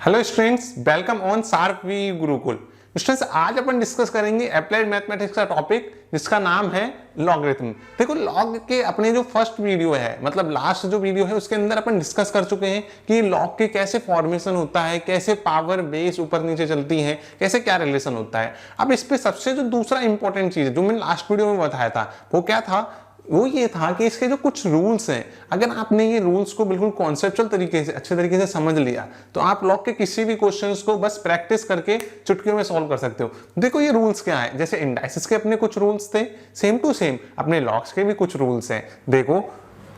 Hello students, welcome on sharp V Gurukul. Students, आज अपन discuss करेंगे अप्लाइड मैथमेटिक्स का टॉपिक जिसका नाम है लॉगरिथम। देखो, लॉग के अपने जो फर्स्ट वीडियो है, मतलब लास्ट जो वीडियो है, उसके अंदर अपन डिस्कस कर चुके हैं कि लॉग के कैसे फॉर्मेशन होता है, कैसे पावर बेस ऊपर नीचे चलती है, कैसे क्या रिलेशन होता है। अब इस पे सबसे जो दूसरा इंपॉर्टेंट चीज है जो मैंने लास्ट वीडियो में बताया था वो क्या था, वो ये था कि इसके जो कुछ रूल्स हैं, अगर आपने ये रूल्स को बिल्कुल कॉन्सेप्चुअल तरीके से अच्छे तरीके से समझ लिया तो आप लॉग के किसी भी क्वेश्चंस को बस प्रैक्टिस करके चुटकियों में सॉल्व कर सकते हो। देखो ये रूल्स क्या है, जैसे इंडाइसिस के अपने कुछ रूल्स थे, सेम टू सेम अपने लॉग्स के भी कुछ रूल्स हैं। देखो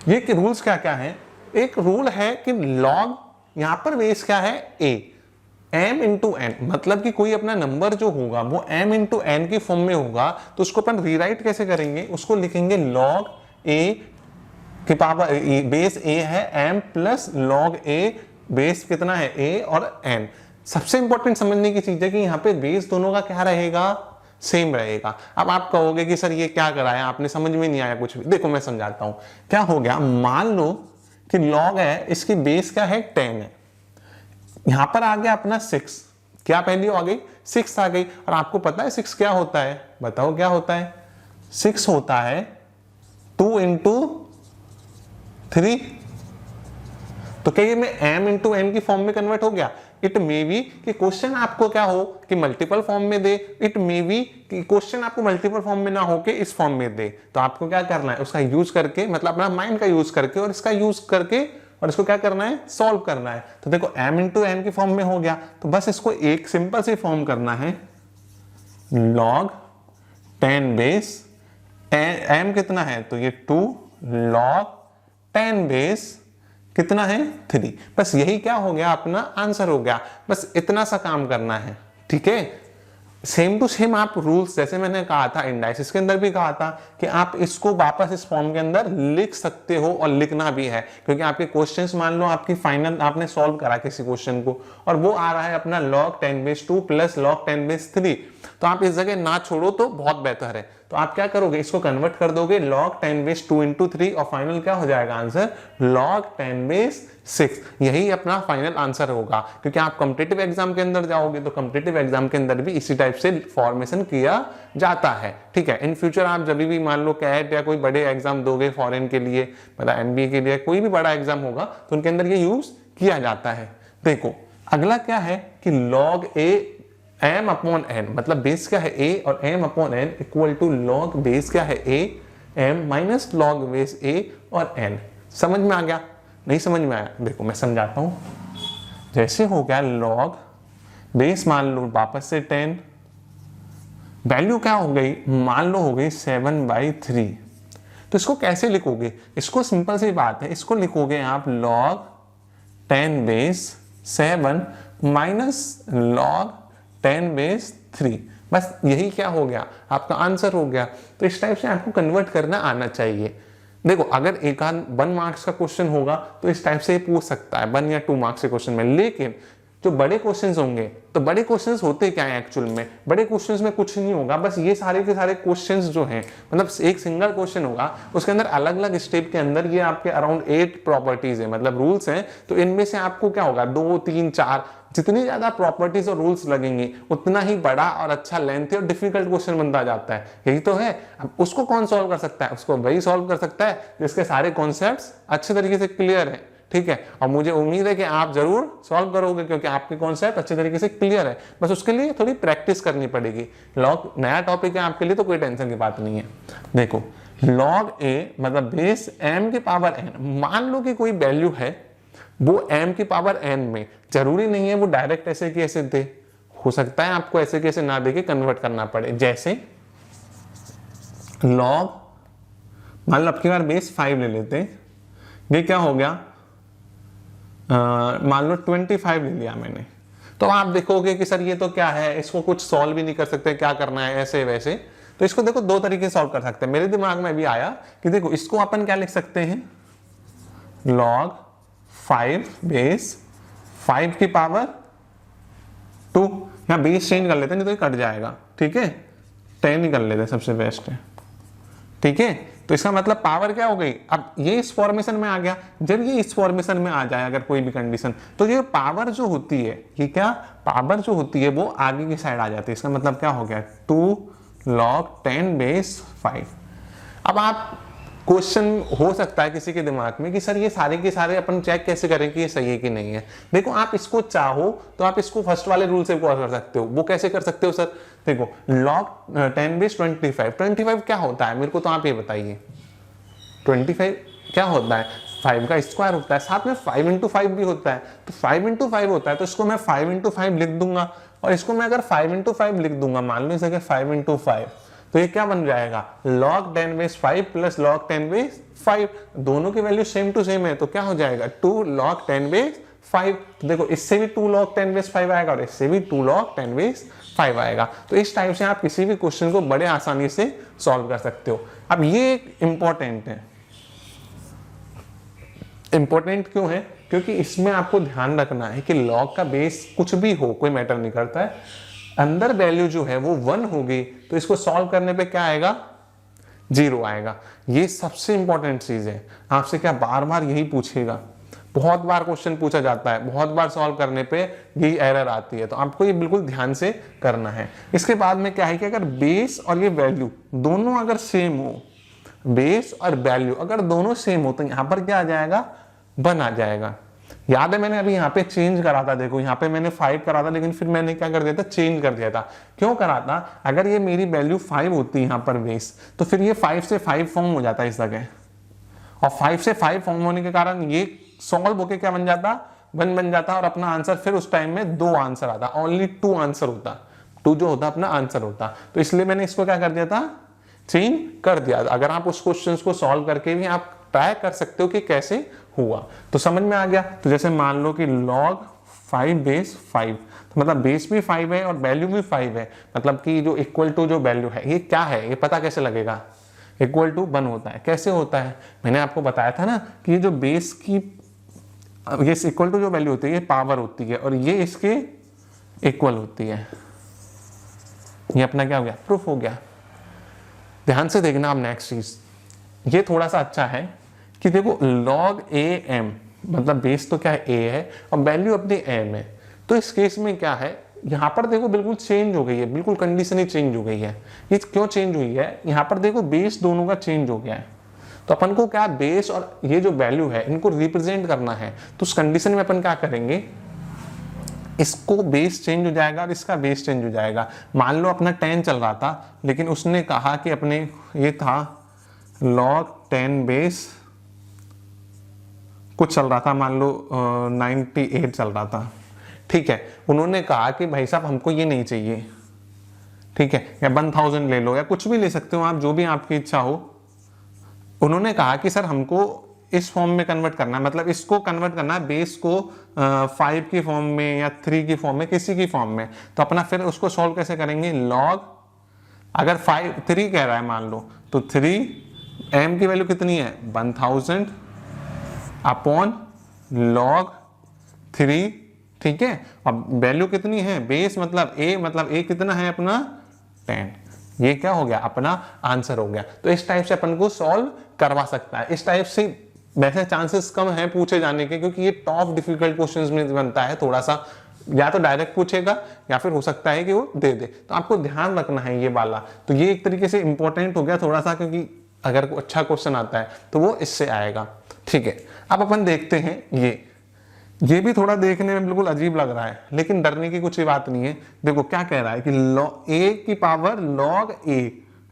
ये रूल्स क्या क्या है। एक रूल है कि लॉग यहां पर बेस क्या है, ए m इंटू एन, मतलब कि कोई अपना नंबर जो होगा वो m इंटू एन की फॉर्म में होगा, तो उसको अपन रीराइट कैसे करेंगे, उसको लिखेंगे log a की पावर बेस a है m plus log a base कितना है a और n। सबसे इंपॉर्टेंट समझने की चीज है कि यहाँ पे बेस दोनों का क्या रहेगा, सेम रहेगा। अब आप कहोगे कि सर ये क्या कराया आपने, समझ में नहीं आया कुछ भी। देखो मैं समझाता हूं क्या हो गया। मान लो कि log है, इसकी बेस क्या है 10 है, यहां पर आ गया अपना 6, क्या वैल्यू आ गई 6 आ गई। और आपको पता है 6 क्या होता है, बताओ क्या होता है। 6 होता है 2 इंटू 3। तो क्या ये मैं m इंटू एन की फॉर्म में कन्वर्ट हो गया। इट मे बी कि क्वेश्चन आपको क्या हो कि मल्टीपल फॉर्म में दे, इट मे बी कि क्वेश्चन आपको मल्टीपल फॉर्म में ना हो के इस फॉर्म में दे। तो आपको क्या करना है, उसका यूज करके, मतलब अपना माइंड का यूज करके और इसका यूज करके और इसको क्या करना है, सॉल्व करना है। तो देखो m इंटू एन की फॉर्म में हो गया, तो बस इसको एक सिंपल सी फॉर्म करना है, log 10 बेस m कितना है, तो ये 2 log 10 बेस कितना है 3। बस यही क्या हो गया, अपना आंसर हो गया। बस इतना सा काम करना है, ठीक है। सेम टू सेम आप रूल्स, जैसे मैंने कहा था इंडाइसिस के अंदर भी कहा था कि आप इसको वापस इस फॉर्म के अंदर लिख सकते हो और लिखना भी है, क्योंकि आपके क्वेश्चंस मान लो आपकी फाइनल आपने सॉल्व करा किसी क्वेश्चन को और वो आ रहा है अपना log 10 base 2 plus log 10 base 3, तो आप इस जगह ना छोड़ो तो बहुत बेहतर है। तो आप क्या करोगे, इसको कन्वर्ट कर दोगे log 10 बेस 2 इंटू 3 और फाइनल क्या हो जाएगा आंसर, log 10 बेस 6। यही अपना फाइनल आंसर होगा, क्योंकि आप कॉम्पिटिटिव एग्जाम के अंदर जाओगे तो कॉम्पिटिटिव एग्जाम के अंदर भी इसी टाइप से फॉर्मेशन किया जाता है, ठीक है। इन फ्यूचर आप जब भी मान लो कैट या कोई बड़े एग्जाम दोगे फॉरेन के लिए, मतलब एमबीए के लिए, कोई भी बड़ा एग्जाम होगा तो उनके अंदर ये यूज किया जाता है। देखो अगला क्या है कि log a m upon n, मतलब बेस क्या है a और m upon n equal to log base क्या है a m minus log base a और n। समझ में आ गया, नहीं समझ में आया, देखो मैं समझाता हूं। जैसे हो गया log बेस मान लो वापस से 10, वैल्यू क्या हो गई, मान लो हो गई 7/3। तो इसको कैसे लिखोगे, इसको सिंपल सी बात है, इसको लिखोगे आप log 10 base 7 minus log 10 base 3। बस यही क्या हो गया, आपका आंसर हो गया। तो इस टाइप से आपको कन्वर्ट करना आना चाहिए। देखो अगर एक आध 1 मार्क्स का क्वेश्चन होगा तो इस टाइप से ये पूछ सकता है 1 या 2 मार्क्स के क्वेश्चन में, लेकिन जो बड़े क्वेश्चंस होंगे, तो बड़े क्वेश्चंस होते क्या है एक्चुअल में, बड़े क्वेश्चंस में कुछ नहीं होगा, बस ये सारे के सारे क्वेश्चंस जो हैं, मतलब एक सिंगल क्वेश्चन होगा, उसके अंदर अलग अलग स्टेप के अंदर ये आपके अराउंड 8 प्रॉपर्टीज है, मतलब रूल्स हैं। तो इनमें से आपको क्या होगा 2 3 4, जितनी ज्यादा प्रॉपर्टीज और रूल्स लगेंगे उतना ही बड़ा और अच्छा लेंथी और डिफिकल्ट क्वेश्चन बनता जाता है। यही तो है। अब उसको कौन सॉल्व कर सकता है, उसको वही सॉल्व कर सकता है जिसके सारे कॉन्सेप्ट्स अच्छे तरीके से क्लियर है, ठीक है। और मुझे उम्मीद है कि आप जरूर सॉल्व करोगे, क्योंकि आपके कॉन्सेप्ट अच्छे तरीके से क्लियर है। बस उसके लिए थोड़ी प्रैक्टिस करनी पड़ेगी। लॉग नया टॉपिक है आपके लिए, तो कोई टेंशन की बात नहीं है। देखो log a मतलब बेस m की पावर n, मान लो कि कोई वैल्यू है वो m की पावर n में, जरूरी नहीं है वो डायरेक्ट ऐसे की ऐसे दे, हो सकता है आपको ऐसे कैसे ना दे के कन्वर्ट करना पड़े। जैसे log मान लो अब की बार बेस 5 ले लेते हैं, ये क्या हो गया, मान लो 25 ले लिया मैंने। तो आप देखोगे कि सर ये तो क्या है, इसको कुछ सॉल्व भी नहीं कर सकते, क्या करना है ऐसे वैसे। तो इसको देखो 2 तरीके से सॉल्व कर सकते हैं। मेरे दिमाग में भी आया कि देखो इसको अपन क्या लिख सकते हैं, log 5 बेस 5 की पावर 2, या बेस चेंज कर लेते हैं नहीं तो ये कट जाएगा, ठीक है। 10 ही कर लेते हैं, सबसे बेस्ट है, ठीक है। तो इसका मतलब पावर क्या हो गई, अब ये इस फॉर्मेशन में आ गया। जब ये इस फॉर्मेशन में आ जाए अगर कोई भी कंडीशन, तो ये पावर जो होती है, ये क्या पावर जो होती है वो आगे की साइड आ जाती है। इसका मतलब क्या हो गया 2 log 10⁵। अब आप क्वेश्चन हो सकता है किसी के दिमाग में कि सर ये सारे के सारे अपन चेक कैसे करें कि ये सही है कि नहीं है। देखो आप इसको चाहो तो आप इसको फर्स्ट वाले रूल से कर सकते हो। वो कैसे कर सकते हो सर, देखो log 10⁻25, 25 क्या होता है मेरे को तो आप ये बताइए। 25 क्या होता है, 5 का स्क्वायर होता है, साथ में 5 × 5 भी होता है। तो 5 × 5 होता है तो इसको मैं 5 × 5 लिख दूंगा, और इसको मैं अगर 5 × 5 लिख दूंगा, मान लो इसे 5 × 5, तो ये क्या बन जाएगा log 10⁻5 प्लस log 10⁻5। दोनों की वैल्यू सेम टू सेम है तो क्या हो जाएगा 2 log 10⁻5। तो देखो इससे भी 2 log 10⁻5 आएगा और इससे भी 2 log 10⁻5 आएगा। तो इस टाइप से आप किसी भी क्वेश्चन को बड़े आसानी से सॉल्व कर सकते हो। अब ये एक इंपॉर्टेंट है, इंपॉर्टेंट क्यों है, क्योंकि इसमें आपको ध्यान रखना है कि log का बेस कुछ भी हो कोई मैटर नहीं करता है, अंदर वैल्यू जो है वो 1 होगी तो इसको सॉल्व करने पे क्या आएगा 0 आएगा। ये सबसे इंपॉर्टेंट चीज है। आपसे क्या बार बार यही पूछेगा, बहुत बार क्वेश्चन पूछा जाता है, बहुत बार सॉल्व करने पे यही एरर आती है, तो आपको ये बिल्कुल ध्यान से करना है। इसके बाद में क्या है कि अगर बेस और ये वैल्यू दोनों अगर सेम हो, बेस और वैल्यू अगर दोनों सेम हो, तो यहां पर क्या आ जाएगा 1 आ जाएगा। याद है मैंने अभी यहाँ पे चेंज करा था, देखो यहाँ पे मैंने 5 करा था, लेकिन फिर मैंने क्या कर दिया था चेंज कर दिया था। क्यों करा था, अगर ये मेरी वैल्यू 5 होती यहाँ पर बेस, तो फिर ये 5 से 5 फॉर्म हो जाता है इस जगह, और 5 से 5 फॉर्म होने के कारण ये सॉल्व होके क्या बन जाता 1 बन जाता, और अपना आंसर फिर उस टाइम में 2 आंसर आता, ओनली 2 आंसर होता, 2 जो होता अपना आंसर होता। तो इसलिए मैंने इसको क्या कर दिया था चेंज कर दिया। अगर आप उस क्वेश्चन को सॉल्व करके भी आप ट्राई कर सकते हो कि कैसे हुआ, तो समझ में आ गया। तो जैसे मान लो कि log 5⁻5, तो मतलब बेस भी 5 है और वैल्यू भी 5 है, मतलब कि जो इक्वल टू जो वैल्यू है ये क्या है, ये पता कैसे लगेगा, इक्वल टू 1 होता है। कैसे होता है, मैंने आपको बताया था ना कि ये जो बेस की ये इक्वल टू जो वैल्यू होती है ये पावर होती है, और ये इसके इक्वल होती है। ये अपना क्या हो गया प्रूफ हो गया। ध्यान से देखना आप नेक्स्ट चीज, ये थोड़ा सा अच्छा है कि देखो log am, मतलब बेस तो क्या है a है और वैल्यू अपनी m है। तो इस केस में क्या है, यहाँ पर देखो बिल्कुल चेंज हो गई है, बिल्कुल कंडीशन ही चेंज हो गई है। ये क्यों चेंज हुई है, यहाँ पर देखो बेस दोनों का चेंज हो गया है, तो अपन को क्या बेस और ये जो वैल्यू है इनको रिप्रेजेंट करना है। तो उस कंडीशन में अपन क्या करेंगे, इसको बेस चेंज हो जाएगा और इसका बेस चेंज हो जाएगा। मान लो अपना 10 चल रहा था, लेकिन उसने कहा कि अपने ये था log 10 बेस कुछ चल रहा था, मान लो 98 चल रहा था, ठीक है। उन्होंने कहा कि भाई साहब हमको ये नहीं चाहिए, ठीक है, या 1000 ले लो या कुछ भी ले सकते हो आप, जो भी आपकी इच्छा हो। उन्होंने कहा कि सर हमको इस फॉर्म में कन्वर्ट करना है, मतलब इसको कन्वर्ट करना है बेस को 5 की फॉर्म में या 3 की फॉर्म में, किसी की फॉर्म में। तो अपना फिर उसको सॉल्व कैसे करेंगे, log अगर 3 कह रहा है मान लो, तो 3 m की वैल्यू कितनी है 1000 अपॉन log 3, ठीक है। अब वैल्यू कितनी है बेस मतलब a कितना है अपना 10। ये क्या हो गया अपना आंसर हो गया। तो इस टाइप से अपन को सॉल्व करवा सकता है। इस टाइप से वैसे चांसेस कम है पूछे जाने के, क्योंकि ये टॉप डिफिकल्ट क्वेश्चंस में बनता है थोड़ा सा, या तो डायरेक्ट पूछेगा या फिर हो सकता है कि वो दे दे। तो आपको ध्यान रखना है ये वाला। तो ये एक तरीके से इंपॉर्टेंट हो गया थोड़ा सा, क्योंकि अगर अच्छा क्वेश्चन आता है तो वो इससे आएगा, ठीक है। अब अपन देखते हैं ये भी थोड़ा देखने में बिल्कुल अजीब लग रहा है, लेकिन डरने की कुछ बात नहीं है। देखो क्या कह रहा है कि a की पावर log a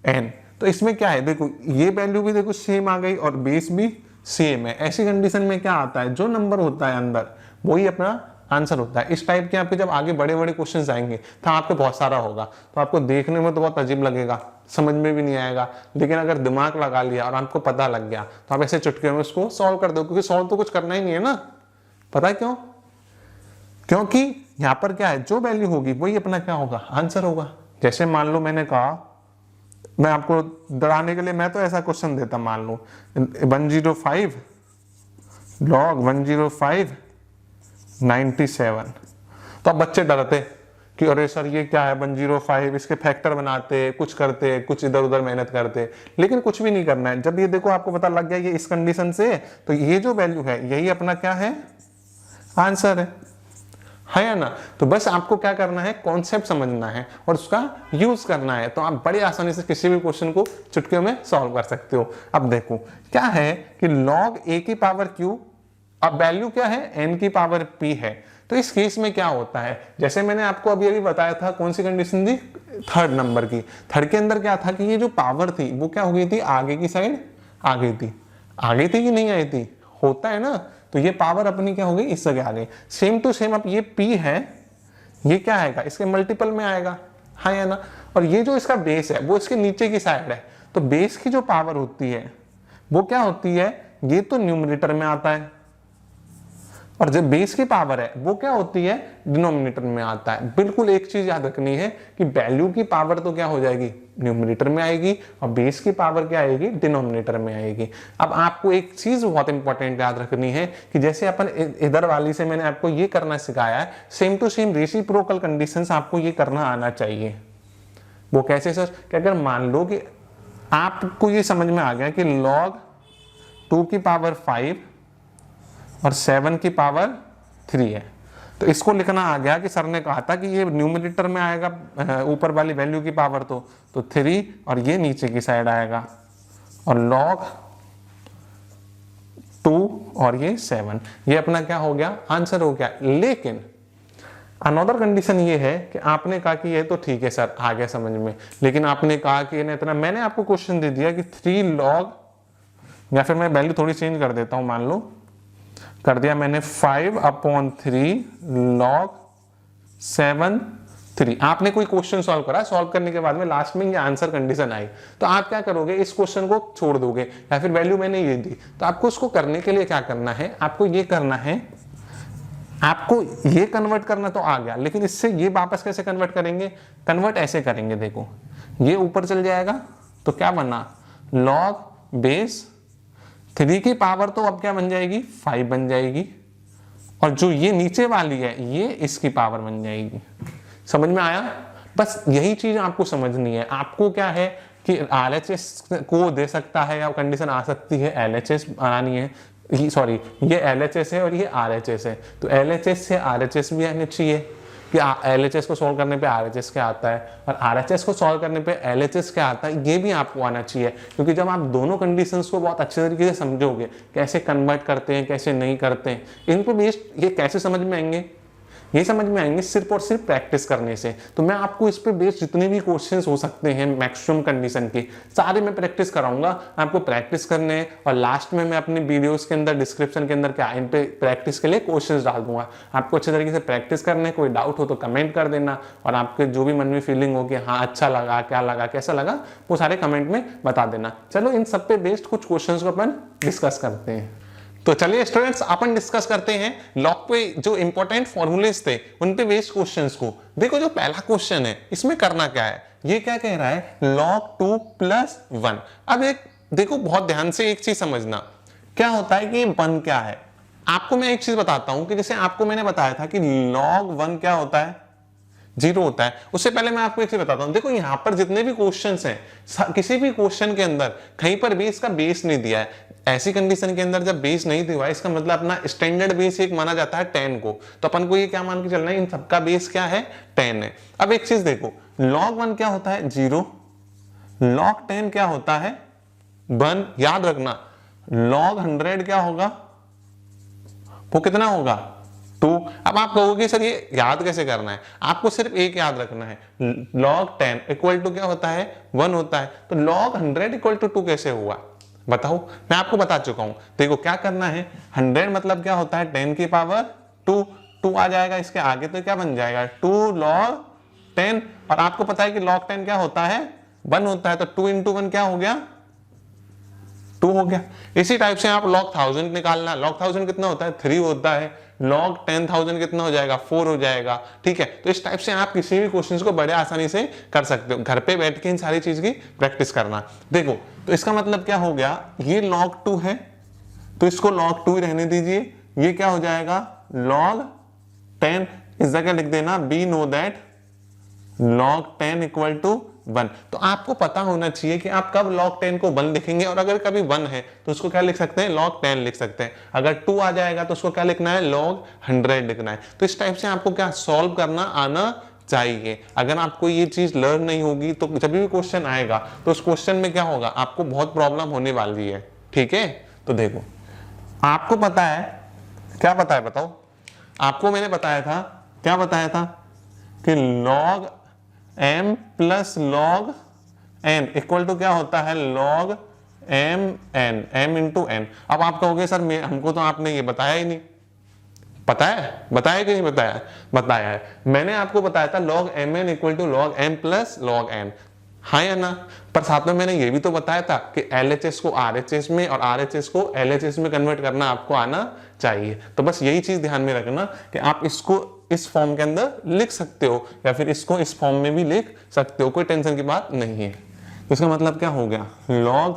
n, तो इसमें क्या है, देखो ये वैल्यू भी देखो सेम आ गई और बेस भी सेम है। ऐसी कंडीशन में क्या आता है, जो नंबर होता है अंदर वही अपना आंसर होता है। इस टाइप के आपके जब आगे बड़े बड़े क्वेश्चन आएंगे तो आपके बहुत सारा होगा, तो आपको देखने में तो बहुत अजीब लगेगा, समझ में भी नहीं आएगा, लेकिन अगर दिमाग लगा लिया और आपको पता लग गया तो आप ऐसे चुटकियों में उसको सॉल्व कर दो, क्योंकि सॉल्व तो कुछ करना ही नहीं है ना। पता है क्यों, क्योंकि यहां पर क्या है, जो वैल्यू होगी वही अपना क्या होगा आंसर होगा। जैसे मान लो मैंने कहा, मैं आपको डराने के लिए मैं तो ऐसा क्वेश्चन देता, मान लो 105 log 105 97, तो अब बच्चे डरते कि अरे सर ये क्या है 105, इसके फैक्टर बनाते, कुछ करते, कुछ इधर उधर मेहनत करते, लेकिन कुछ भी नहीं करना है। जब ये देखो आपको पता लग गया ये इस कंडीशन से, तो ये जो वैल्यू है यही अपना क्या है, आंसर है या ना। तो बस आपको क्या करना है, कॉन्सेप्ट समझना है और उसका यूज करना है, तो आप बड़ी आसानी से किसी भी क्वेश्चन को चुटकियों में सॉल्व कर सकते हो। अब देखो क्या है कि log a की पावर q, अब वैल्यू क्या है, n की पावर p है। तो इस केस में क्या होता है, जैसे मैंने आपको अभी बताया था, कौन सी कंडीशन थी, थर्ड नंबर की। थर्ड के अंदर क्या था कि ये जो पावर थी वो क्या हो गई थी, आगे की साइड आ गई थी। आ गई थी कि नहीं आई थी, होता है ना। तो ये पावर अपनी क्या हो गई, इस जगह आ गई। सेम टू सेम अब ये p है, ये क्या आएगा, इसके मल्टीपल में आएगा, हाँ या ना। और ये जो इसका बेस है वो इसके नीचे की साइड है, तो बेस की जो पावर होती है वो क्या होती है, ये तो न्यूमरेटर में आता है, और जो बेस की पावर है वो क्या होती है, डिनोमिनेटर में आता है। बिल्कुल एक चीज याद रखनी है कि वैल्यू की पावर तो क्या हो जाएगी, न्यूमरेटर में आएगी, और बेस की पावर क्या आएगी, डिनोमिनेटर में आएगी। अब आपको एक चीज बहुत इंपॉर्टेंट याद रखनी है कि जैसे अपन इधर वाली से मैंने आपको ये करना सिखाया है, same to same reciprocal conditions आपको ये करना आना चाहिए। वो कैसे सर, कि अगर मान लो कि आपको ये समझ में आ गया कि log 2 की पावर 5 और 7 की पावर 3 है, तो इसको लिखना आ गया कि सर ने कहा था कि ये न्यूमरेटर में आएगा ऊपर वाली वैल्यू की पावर तो 3, और ये नीचे की साइड आएगा, और log 2 और ये 7, ये अपना क्या हो गया, आंसर हो गया। लेकिन अनदर कंडीशन ये है कि आपने कहा कि ये तो ठीक है सर, आ गया समझ में, लेकिन आपने कहा कि इतना, मैंने आपको क्वेश्चन दे दिया कि 3 log, या फिर मैं वैल्यू थोड़ी चेंज कर देता हूं, मान लो कर दिया मैंने 5/3 log 7 3। आपने कोई क्वेश्चन सॉल्व करा, सॉल्व करने के बाद में लास्ट में ये आंसर कंडीशन आई, तो आप क्या करोगे, इस क्वेश्चन को छोड़ दोगे, या फिर वैल्यू मैंने ये दी, तो आपको उसको करने के लिए क्या करना है, आपको ये करना है, आपको ये कन्वर्ट करना तो आ गया, लेकिन इससे ये वापस कैसे कन्वर्ट करेंगे, कन्वर्ट ऐसे करेंगे, देखो ये ऊपर चल जाएगा तो क्या बना, log बेस 3 की पावर तो अब क्या बन जाएगी, 5 बन जाएगी, और जो ये नीचे वाली है ये इसकी पावर बन जाएगी। समझ में आया, बस यही चीज आपको समझनी है। आपको क्या है कि RHS को दे सकता है, या कंडीशन आ सकती है LHS आनी है, सॉरी ये LHS है और ये RHS है, तो LHS से RHS भी आने चाहिए कि LHS को सॉल्व करने पे RHS क्या आता है, और RHS को सॉल्व करने पे LHS क्या आता है, ये भी आपको आना चाहिए। क्योंकि जब आप दोनों कंडीशंस को बहुत अच्छे तरीके से समझोगे, कैसे कन्वर्ट करते हैं कैसे नहीं करते हैं, इन पे बेस्ड ये कैसे समझ में आएंगे, ये समझ में आएंगे सिर्फ और सिर्फ प्रैक्टिस करने से। तो मैं आपको इस पे बेस्ड जितने भी क्वेश्चंस हो सकते हैं मैक्सिमम कंडीशन के, सारे मैं प्रैक्टिस कराऊंगा, आपको प्रैक्टिस करने, और लास्ट में मैं अपने वीडियोस के अंदर डिस्क्रिप्शन के अंदर क्या इन पे प्रैक्टिस के लिए क्वेश्चंस डाल दूंगा। आपको अच्छे तरीके से प्रैक्टिस करने, कोई डाउट हो तो कमेंट कर देना, और आपके जो भी मन में फीलिंग हो कि हाँ अच्छा लगा, क्या लगा, कैसा लगा, वो सारे कमेंट में बता देना। चलो इन सब पे बेस्ड कुछ क्वेश्चंस को अपन डिस्कस करते हैं। तो चलिए स्टूडेंट्स अपन डिस्कस करते हैं लॉग पे जो इंपॉर्टेंट फॉर्मूलेस थे उन पे बेस्ड क्वेश्चंस को। देखो जो पहला क्वेश्चन है इसमें करना क्या है, ये क्या कह रहा है, log 2 + 1। अब एक देखो बहुत ध्यान से एक चीज समझना, क्या होता है कि 1 क्या है। आपको मैं एक चीज बताता हूं कि जैसे आपको मैंने बताया था कि log 1 क्या होता है, 0 होता है। उससे पहले मैं आपको एक चीज बताता हूं, देखो यहां पर जितने भी क्वेश्चंस हैं, किसी भी क्वेश्चन के अंदर कहीं पर भी इसका बेस नहीं दिया है। ऐसी कंडीशन के अंदर जब बेस नहीं दिया है, इसका मतलब अपना स्टैंडर्ड बेस एक माना जाता है 10 को, तो अपन को ये क्या मान के चलना है, इन सबका बेस क्या है, 10 है। अब एक चीज देखो, log 1 क्या होता है, 0, log 10 क्या होता है, 1। याद रखना log 100 क्या होगा, वो कितना होगा, 2। अब आप कहोगे सर ये याद कैसे करना है, आपको सिर्फ एक याद रखना है, log 10 = क्या होता है, 1 होता है। तो log 100 = 2 कैसे हुआ, बताओ, मैं आपको बता चुका हूं। देखो क्या करना है, 100 मतलब क्या होता है, 10 की पावर 2 आ जाएगा इसके आगे, तो क्या बन जाएगा, 2 log 10। और आपको पता है कि log 10 क्या होता है, 1 होता है, तो 2 × 1 क्या हो गया, 2 हो गया। इसी टाइप से आप log 1000 निकालना, log 1000 कितना होता है, 3 होता है, log 10,000 कितना हो जाएगा, 4 हो जाएगा, ठीक है। तो इस टाइप से आप किसी भी क्वेश्चंस को बड़े आसानी से कर सकते हो, घर पे बैठ के इन सारी चीज की प्रैक्टिस करना। देखो तो इसका मतलब क्या हो गया, ये log 2 है तो इसको log 2 ही रहने दीजिए, ये क्या हो जाएगा, log 10। इस जगह लिख देना, we know that log 10 equal to 1। तो आपको पता होना चाहिए कि आप कब log 10 को 1 लिखेंगे, और अगर कभी 1 है तो उसको क्या लिख सकते हैं, log 10 लिख सकते हैं। अगर 2 आ जाएगा तो उसको क्या लिखना है, log 100 लिखना है। तो इस टाइप से आपको क्या सॉल्व करना आना चाहिए। अगर आपको ये चीज लर्न नहीं होगी तो जब भी क्वेश्चन आएगा तो उस क्वेश्चन में क्या होगा, आपको बहुत प्रॉब्लम होने वाली है। ठीक है, तो देखो आपको पता है, क्या पता है बताओ, आपको मैंने बताया था, क्या बताया था कि log m plus log n equal to क्या होता है, log m n, m into n। अब आप कहोगे सर हमको तो आपने ये बताया ही नहीं। पता है, बताया कि नहीं बताया, बताया है। मैंने आपको बताया था log mn equal to log m plus log n, हाँ या ना। पर साथ में मैंने ये भी तो बताया था कि LHS को RHS में और RHS को LHS में कन्वर्ट करना आपको आना चाहिए। तो बस यही चीज ध्यान में रखना कि आप इसको इस फॉर्म के अंदर लिख सकते हो या फिर इसको इस फॉर्म में भी लिख सकते हो, कोई टेंशन की बात नहीं है। तो इसका मतलब क्या हो गया, log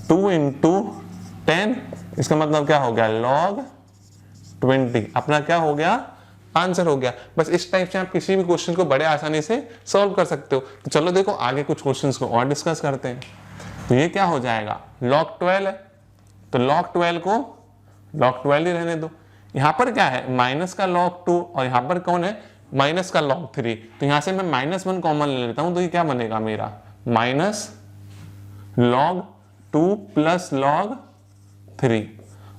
2 इंटू 10, इसका मतलब क्या हो गया, log 20। अपना क्या हो गया, आंसर हो गया। बस इस टाइप से आप किसी भी क्वेश्चन को बड़े आसानी से सॉल्व कर सकते हो। तो चलो देखो आगे कुछ क्वेश्चंस को और डिस्कस करते हैं। तो ये क्या हो जाएगा, log 12 है, तो log 12 को log 12 ही रहने दो। यहाँ पर क्या है, माइनस का log 2 और यहाँ पर कौन है, माइनस का log 3। तो यहाँ से मैं -1 कॉमन ले लेता हूँ, तो ये क्या बनेगा मेरा, माइनस log 2 प्लस log 3।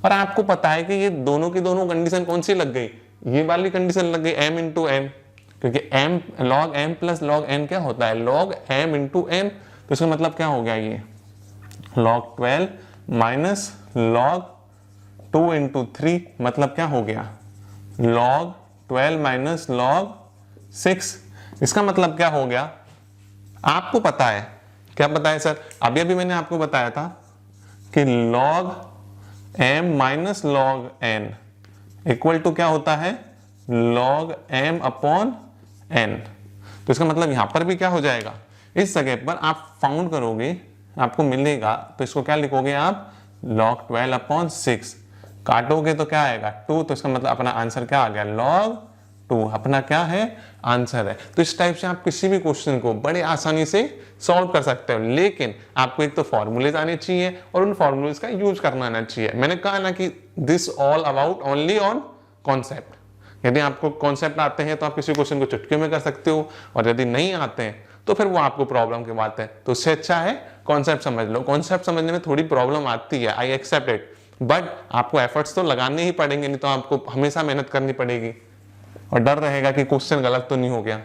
और आपको पता है कि ये दोनों की दोनों कंडीशन कौन सी लग गई, ये वाली कंडीशन लग गई m इंटू n, क्योंकि m log m plus log n क्या होता है, log m इंटू n। तो इसका मतलब क्या हो गया, ये log 12 माइनस log 2 इंटू 3, मतलब क्या हो गया, log 12 माइनस log 6। इसका मतलब क्या हो गया, आपको पता है, क्या पता है सर, अभी अभी मैंने आपको बताया था कि log m minus log n equal to क्या होता है, log m अपॉन n। तो इसका मतलब यहां पर भी क्या हो जाएगा, इस जगह पर आप फाउंड करोगे, आपको मिलेगा, तो इसको क्या लिखोगे आप, log 12 अपॉन 6, काटोगे तो क्या आएगा 2। तो इसका मतलब अपना आंसर क्या आ गया, log 2, अपना क्या है, आंसर है। तो इस टाइप से आप किसी भी क्वेश्चन को बड़े आसानी से सॉल्व कर सकते हो, लेकिन आपको एक तो फॉर्मूलेज आने चाहिए और उन फॉर्मूलेज का यूज करना आना चाहिए। मैंने कहा ना कि this all about only on concept. यदि आपको कॉन्सेप्ट आते हैं तो आप किसी क्वेश्चन को चुटकियों में कर सकते हो, और यदि नहीं आते हैं तो फिर वो आपको प्रॉब्लम की बात है। तो उससे अच्छा है कॉन्सेप्ट समझ लो। कॉन्सेप्ट समझने में थोड़ी प्रॉब्लम आती है, आई एक्सेप्ट इट, बट आपको एफर्ट्स तो लगाने ही पड़ेंगे, नहीं तो आपको हमेशा मेहनत करनी पड़ेगी और डर रहेगा कि क्वेश्चन गलत तो नहीं हो गया।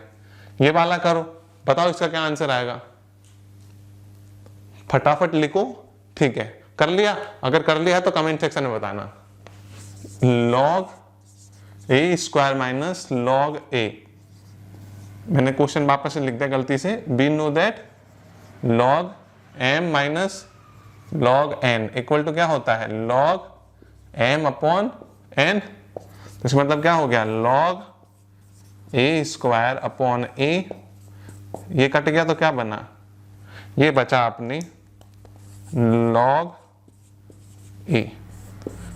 ये वाला करो, बताओ इसका क्या आंसर आएगा, फटाफट लिखो। ठीक है, कर लिया, अगर कर लिया है तो कमेंट सेक्शन में बताना। log a square minus log a, मैंने क्वेश्चन वापस से लिख दिया गलती से, we know that log m minus log n equal to क्या होता है, log m अपॉन n। तो इसका मतलब क्या हो गया, log a square upon a, ये कट गया तो क्या बना, ये बचा अपनी log a।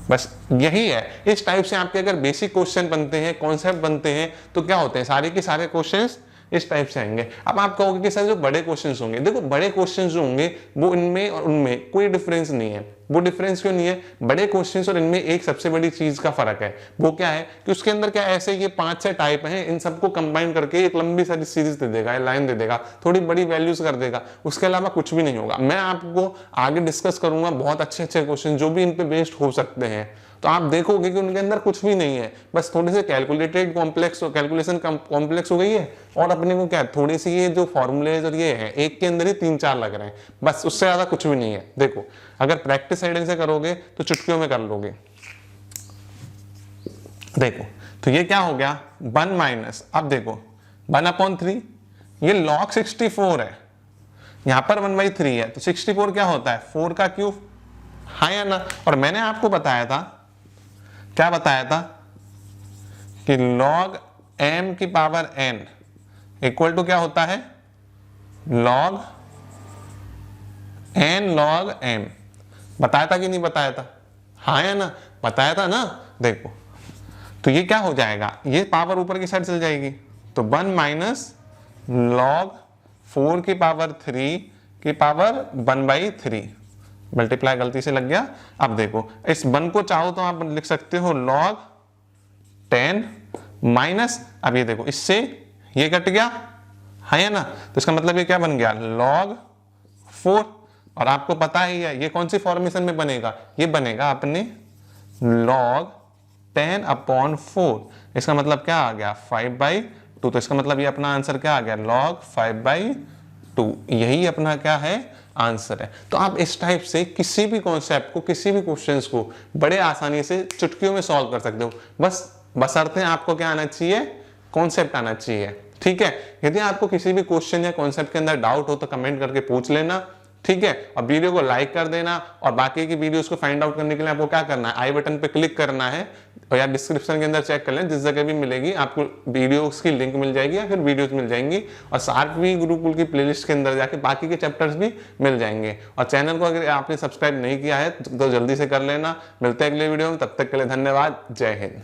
बस यही है। इस टाइप से आपके अगर बेसिक क्वेश्चन बनते हैं, कॉन्सेप्ट बनते हैं, तो क्या होते हैं, सारे के सारे क्वेश्चंस इस टाइप से आएंगे। अब आप कहोगे कि सर जो बड़े क्वेश्चंस होंगे, देखो बड़े क्वेश्चंस जो होंगे वो इनमें और उनमें कोई डिफरेंस नहीं है। वो डिफरेंस क्यों नहीं है, बड़े क्वेश्चंस और इनमें एक सबसे बड़ी चीज का फर्क है, वो क्या है कि उसके अंदर क्या ऐसे ये 5-6 टाइप हैं, इन सबको कंबाइन करके एक लंबी सारी सीरीज दे देगा, लाइन दे देगा, थोड़ी बड़ी वैल्यूज कर देगा, उसके अलावा कुछ भी नहीं होगा। मैं आपको आगे डिस्कस करूंगा बहुत अच्छे अच्छे क्वेश्चन जो भी इन पे बेस्ड हो सकते हैं, तो आप देखोगे कि उनके अंदर कुछ भी नहीं है, बस थोड़े से कैलकुलेटेड कॉम्प्लेक्स, कैलकुलेशन कॉम्प्लेक्स हो गई है, और अपने को क्या थोड़ी सी ये जो फॉर्मूलेज और ये है एक के अंदर ही 3-4 लग रहे हैं, बस उससे ज्यादा कुछ भी नहीं है। देखो अगर प्रैक्टिस साइड से करोगे तो चुटकियों में कर लोगे। देखो तो ये क्या हो गया 1 माइनस, अब देखो 1/3, ये log 64 है, यहां पर 1/3 है, तो 64 क्या होता है 4 का क्यूब, हाँ या ना। और मैंने आपको बताया था, क्या बताया था कि log m की पावर n इक्वल टू क्या होता है log n log m। बताया था कि नहीं बताया था, हाँ या ना, बताया था ना। देखो तो ये क्या हो जाएगा, ये पावर ऊपर की साइड चल जाएगी, तो 1 माइनस log 4 की पावर 3 की पावर 1/3 मल्टीप्लाई गलती से लग गया। अब देखो इस 1 को चाहो तो आप लिख सकते हो log 10 माइनस, अब ये देखो इससे ये कट गया है ना, तो इसका मतलब ये क्या बन गया log 4। और आपको पता ही है ये कौन सी फॉर्मेशन में बनेगा, ये बनेगा अपने log 10/4। इसका मतलब क्या आ गया 5/2। तो इसका मतलब ये अपना आंसर क्या आ गया log 5/2। यही अपना क्या है आंसर है। तो आप इस टाइप से किसी भी कॉन्सेप्ट को, किसी भी क्वेश्चंस को बड़े आसानी से चुटकियों में सॉल्व कर सकते हो। बशर्ते आपको क्या आना चाहिए, कॉन्सेप्ट आना चाहिए। ठीक है, यदि आपको किसी भी क्वेश्चन या कॉन्सेप्ट के अंदर डाउट हो तो कमेंट करके पूछ लेना। ठीक है, और वीडियो को लाइक कर देना, और बाकी की वीडियोस को फाइंड आउट करने के लिए आपको क्या करना है, आई बटन पे क्लिक करना है, और या डिस्क्रिप्शन के अंदर चेक कर लें, जिस जगह भी मिलेगी आपको वीडियोस की लिंक मिल जाएगी या फिर वीडियोस मिल जाएंगी। और शार्प वी गुरुकुल की प्लेलिस्ट के अंदर जाके बाकी के चैप्टर्स भी मिल जाएंगे। और चैनल को अगर आपने सब्सक्राइब नहीं किया है तो जल्दी से कर लेना। मिलते हैं अगले वीडियो में, तब तक के लिए धन्यवाद। जय हिंद।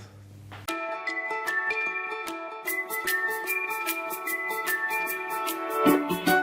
Thank you.